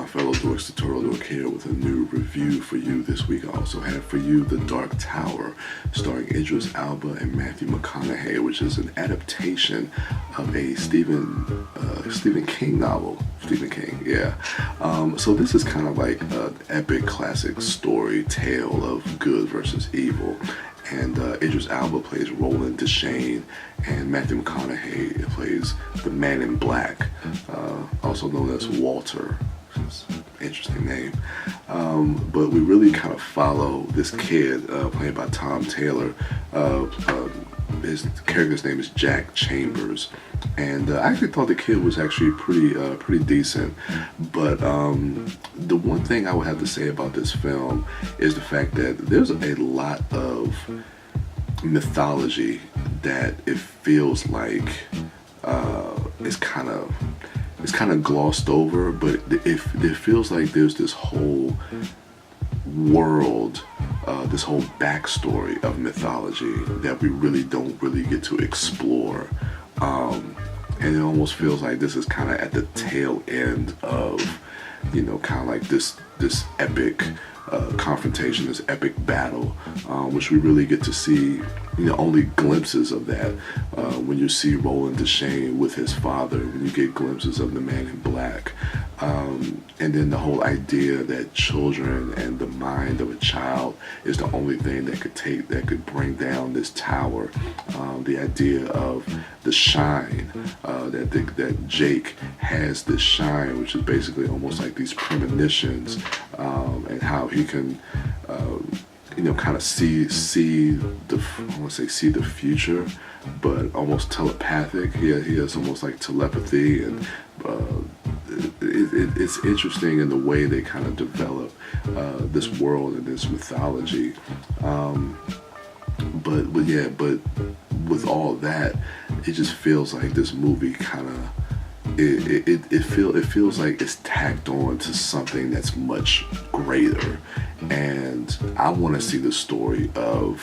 my fellow dorks, the Turtle Dork here with a new review for you this week. I also have for you The Dark Tower, starring Idris, Elba, and Matthew McConaughey, which is an adaptation of a Stephen King novel. Stephen King, yeah. So this is kind of like an epic classic story tale of good versus evil. And Idris Elba plays Roland Deschain, and Matthew McConaughey plays the Man in Black, also known as Walter. It's an interesting name. But we really kind of follow this kid played by Tom Taylor. His character's name is Jack Chambers, and I actually thought the kid was actually pretty decent. But the one thing I would have to say about this film is the fact that there's a lot of mythology that it feels like it's kind of glossed over, but it feels like there's this whole world, this whole backstory of mythology that we really don't get to explore, and it almost feels like this is kind of at the tail end of, kind of like this epic confrontation, this epic battle, which we really get to see, only glimpses of that when you see Roland Deschain with his father, when you get glimpses of the Man in Black, and then the whole idea that children and the mind of a child is the only thing that could bring down this tower. The idea of the shine, that Jake has this shine, which is basically almost like these premonitions, and how he can, kind of see the, I want to say see the future, but almost telepathic. He has almost like telepathy, and it's interesting in the way they kind of develop this world and this mythology. But with all that, it just feels like this movie kind of it feels like it's tacked on to something that's much greater, and I want to see the story of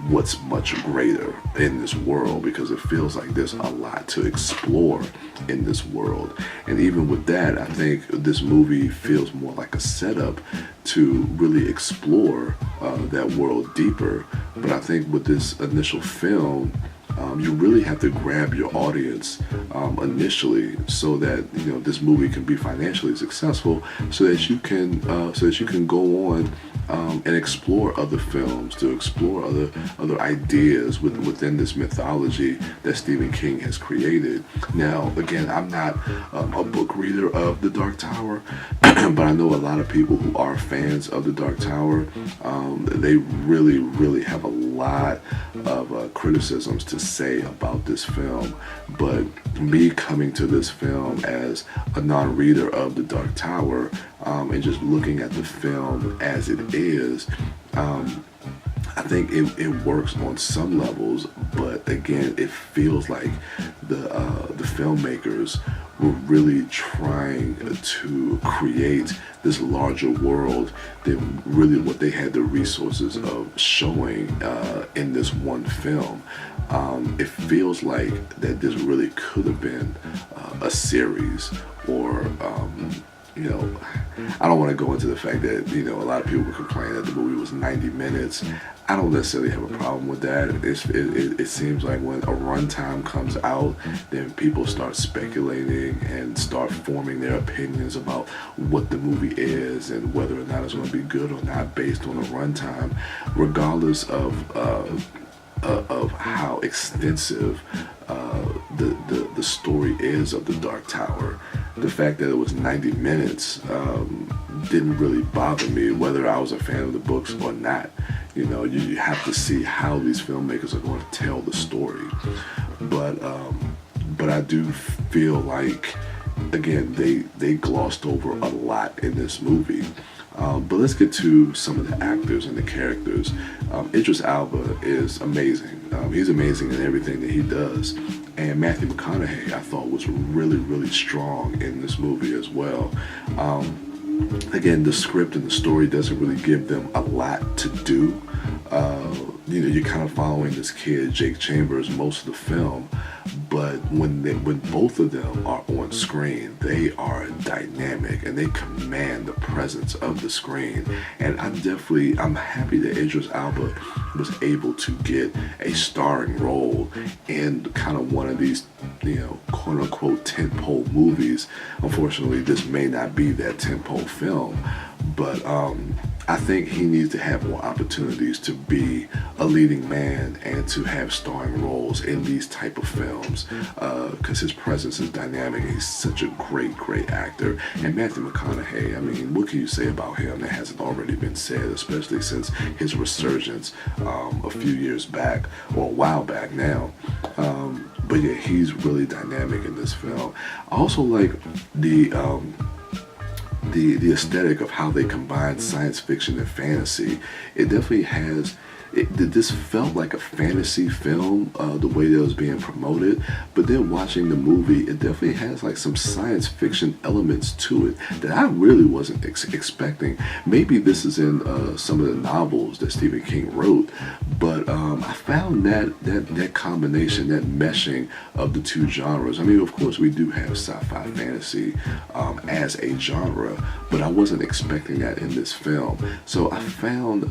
what's much greater in this world, because it feels like there's a lot to explore in this world. And even with that, I think this movie feels more like a setup to really explore that world deeper. But I think with this initial film, you really have to grab your audience initially, so that this movie can be financially successful, so that you can go on and explore other films, to explore other ideas within this mythology that Stephen King has created. Now, again, I'm not a book reader of The Dark Tower, but I know a lot of people who are fans of The Dark Tower. They really have a lot of criticisms to say about this film. But me coming to this film as a non-reader of The Dark Tower, and just looking at the film as it is, I think it works on some levels, but again, it feels like the filmmakers were really trying to create this larger world than really what they had the resources of showing in this one film. It feels like that this really could have been a series, or I don't want to go into the fact that a lot of people were complaining that the movie was 90 minutes. I don't necessarily have a problem with that. It seems like when a runtime comes out, then people start speculating and start forming their opinions about what the movie is and whether or not it's going to be good or not based on a runtime, regardless of how extensive the story is of The Dark Tower. The fact that it was 90 minutes didn't really bother me, whether I was a fan of the books or not. You have to see how these filmmakers are going to tell the story. But I do feel like, again, they glossed over a lot in this movie. But let's get to some of the actors and the characters. Idris Elba is amazing. He's amazing in everything that he does. And Matthew McConaughey, I thought, was really strong in this movie as well. Again, the script and the story doesn't really give them a lot to do. you're kind of following this kid, Jake Chambers, most of the film, but when both of them are on screen, they are dynamic and they command the presence of the screen. And I'm happy that Idris Elba was able to get a starring role in kind of one of these, quote unquote tentpole movies. Unfortunately, this may not be that tentpole film, but I think he needs to have more opportunities to be a leading man and to have starring roles in these type of films, because his presence is dynamic. He's such a great actor. And Matthew McConaughey, I mean, what can you say about him that hasn't already been said, especially since his resurgence a few years back, or a while back now. But yeah, he's really dynamic in this film. I also like the aesthetic of how they combine science fiction and fantasy. It definitely has. This felt like a fantasy film, the way that it was being promoted, but then watching the movie, it definitely has like some science fiction elements to it that I really wasn't expecting. Maybe this is in some of the novels that Stephen King wrote, but I found that combination, that meshing of the two genres. I mean, of course, we do have sci-fi fantasy as a genre, but I wasn't expecting that in this film. So I found,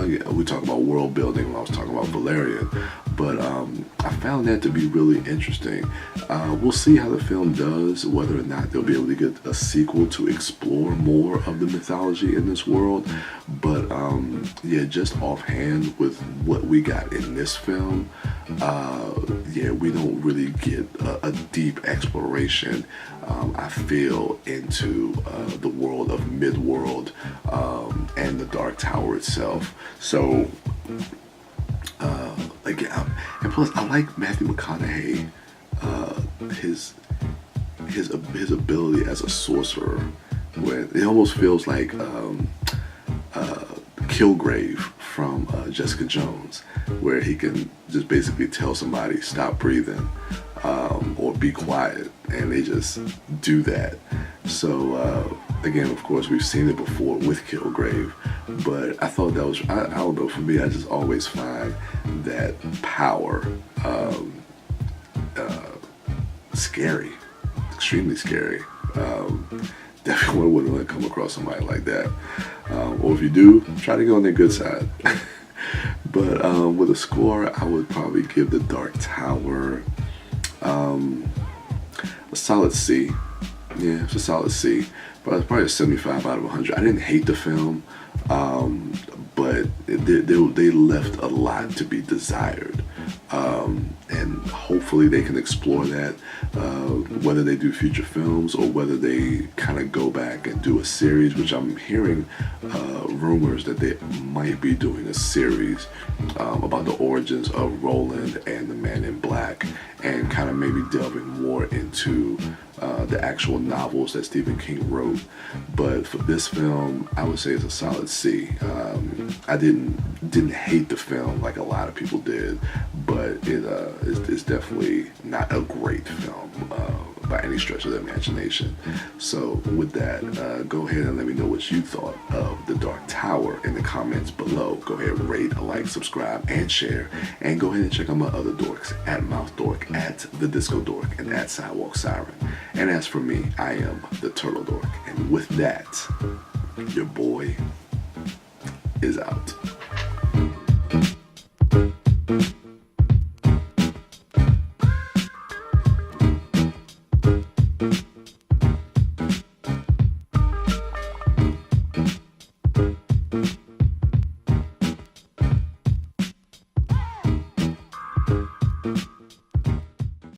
we talk about world building when I was talking about Valerian, but I found that to be really interesting. We'll see how the film does, whether or not they'll be able to get a sequel to explore more of the mythology in this world. But yeah, just offhand with what we got in this film, we don't really get a deep exploration, I feel, into the world of Midworld and the Dark Tower itself. So, again, and plus, I like Matthew McConaughey, his ability as a sorcerer, when it almost feels like Kilgrave from Jessica Jones, where he can just basically tell somebody stop breathing or be quiet, and they just do that. So again, of course, we've seen it before with Kilgrave, but I thought that was, I don't know, for me, I just always find that power scary, extremely scary. Definitely wouldn't want to come across somebody like that. Or if you do, try to go on their good side. But with a score, I would probably give The Dark Tower a solid C. Yeah, it's a solid C. But it's probably a 75 out of 100. I didn't hate the film, but they left a lot to be desired. And hopefully they can explore that, whether they do future films or whether they kind of go back and do a series, which I'm hearing rumors that they might be doing a series about the origins of Roland and the Man in Black, and kind of maybe delving more into the actual novels that Stephen King wrote. But for this film, I would say it's a solid C. I didn't hate the film like a lot of people did, but it's definitely not a great film by any stretch of the imagination. So with that, go ahead and let me know what you thought of The Dark Tower in the comments below. Go ahead, rate, like, subscribe, and share. And go ahead and check out my other dorks, at MouthDork, at TheDiscoDork, and at Sidewalk Siren. And as for me, I am TheTurtleDork. And with that, your boy is out.